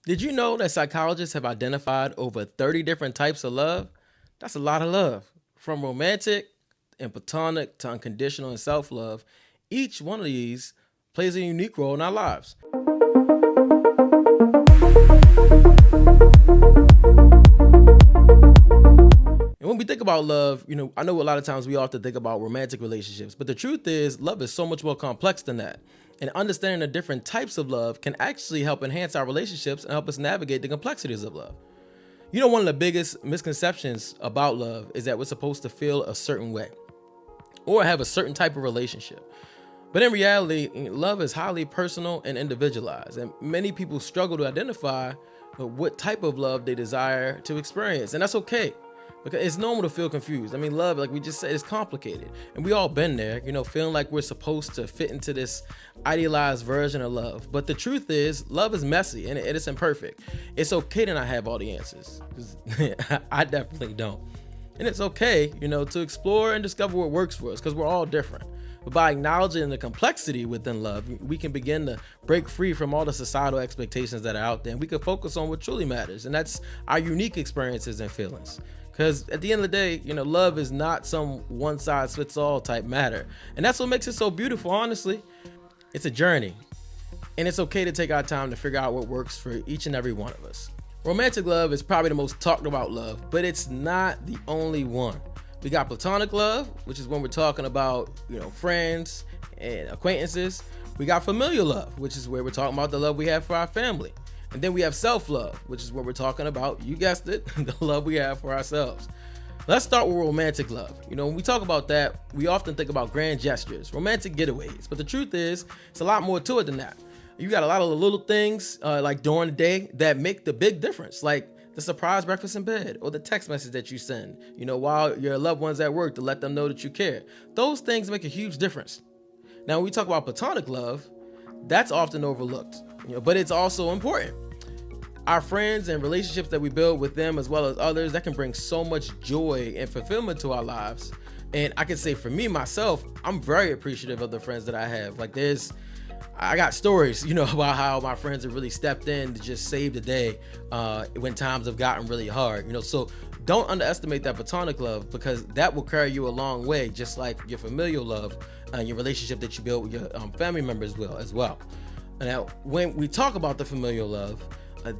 Did you know that psychologists have identified over 30 different types of love? That's a lot of love. From romantic and platonic to unconditional and self-love, each one of these plays a unique role in our lives. And when we think about love, I know a lot of times we often think about romantic relationships, but the truth is love is so much more complex than that. And understanding the different types of love can actually help enhance our relationships and help us navigate the complexities of love. One of the biggest misconceptions about love is that we're supposed to feel a certain way or have a certain type of relationship. But in reality, love is highly personal and individualized, and many people struggle to identify what type of love they desire to experience, and that's okay. Because it's normal to feel confused. Love, like we just said, is complicated. And we all been there, feeling like we're supposed to fit into this idealized version of love. But the truth is, love is messy and it's imperfect. It's okay to not have all the answers. 'Cause I definitely don't. And it's okay, to explore and discover what works for us, because we're all different. But by acknowledging the complexity within love, we can begin to break free from all the societal expectations that are out there. And we can focus on what truly matters. And that's our unique experiences and feelings. Because at the end of the day, love is not some one-size-fits-all type matter. And that's what makes it so beautiful, honestly. It's a journey. And it's okay to take our time to figure out what works for each and every one of us. Romantic love is probably the most talked about love, but it's not the only one. We got platonic love, which is when we're talking about, friends and acquaintances. We got familial love, which is where we're talking about the love we have for our family. And then we have self-love, which is what we're talking about, you guessed it, the love we have for ourselves. Let's start with romantic love. When we talk about that, we often think about grand gestures, romantic getaways. But the truth is, it's a lot more to it than that. You got a lot of the little things, like during the day, that make the big difference, like the surprise breakfast in bed or the text message that you send, while your loved one's at work to let them know that you care. Those things make a huge difference. Now, when we talk about platonic love, that's often overlooked, but it's also important. Our friends and relationships that we build with them as well as others, that can bring so much joy and fulfillment to our lives. And I can say for me, myself, I'm very appreciative of the friends that I have. I got stories, about how my friends have really stepped in to just save the day when times have gotten really hard, so don't underestimate that platonic love, because that will carry you a long way, just like your familial love and your relationship that you build with your family members will as well. Now, when we talk about the familial love,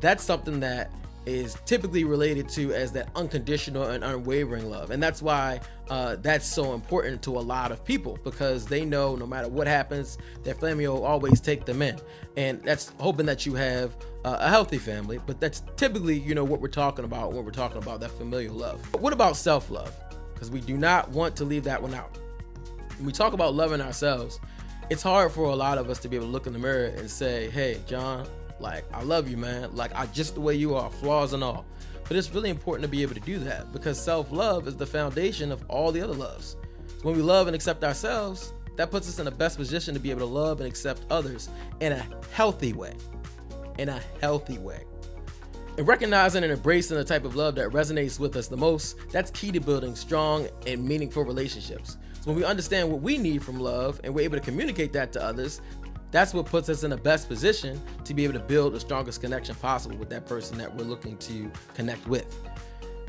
that's something that is typically related to as that unconditional and unwavering love. And that's why that's so important to a lot of people, because they know no matter what happens, their family will always take them in. And that's hoping that you have a healthy family, but that's typically, what we're talking about when we're talking about that familial love. But what about self-love? Because we do not want to leave that one out. When we talk about loving ourselves, it's hard for a lot of us to be able to look in the mirror and say, hey, John, I love you, man. I just the way you are, flaws and all. But it's really important to be able to do that, because self-love is the foundation of all the other loves. So when we love and accept ourselves, that puts us in the best position to be able to love and accept others in a healthy way. In a healthy way. And recognizing and embracing the type of love that resonates with us the most, that's key to building strong and meaningful relationships. So when we understand what we need from love and we're able to communicate that to others, that's what puts us in the best position to be able to build the strongest connection possible with that person that we're looking to connect with.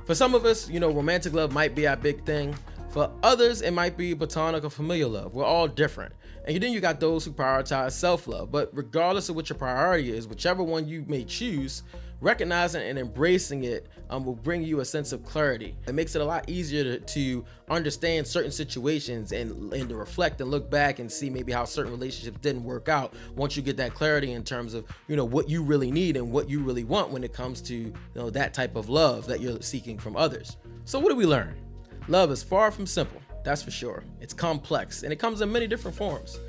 For some of us, romantic love might be our big thing. For others, it might be platonic or familial love. We're all different. And then you got those who prioritize self-love. But regardless of what your priority is, whichever one you may choose, recognizing and embracing it will bring you a sense of clarity. It makes it a lot easier to understand certain situations and to reflect and look back and see maybe how certain relationships didn't work out once you get that clarity in terms of what you really need and what you really want when it comes to that type of love that you're seeking from others. So what do we learn? Love is far from simple, that's for sure. It's complex and it comes in many different forms.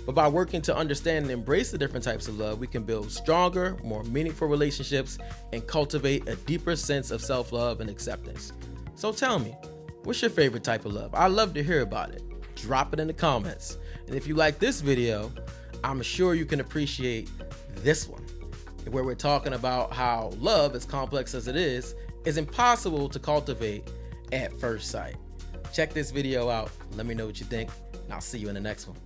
But by working to understand and embrace the different types of love, we can build stronger, more meaningful relationships and cultivate a deeper sense of self-love and acceptance. So tell me, what's your favorite type of love? I'd love to hear about it. Drop it in the comments. And if you like this video, I'm sure you can appreciate this one, where we're talking about how love, as complex as it is impossible to cultivate at first sight. Check this video out. Let me know what you think, and I'll see you in the next one.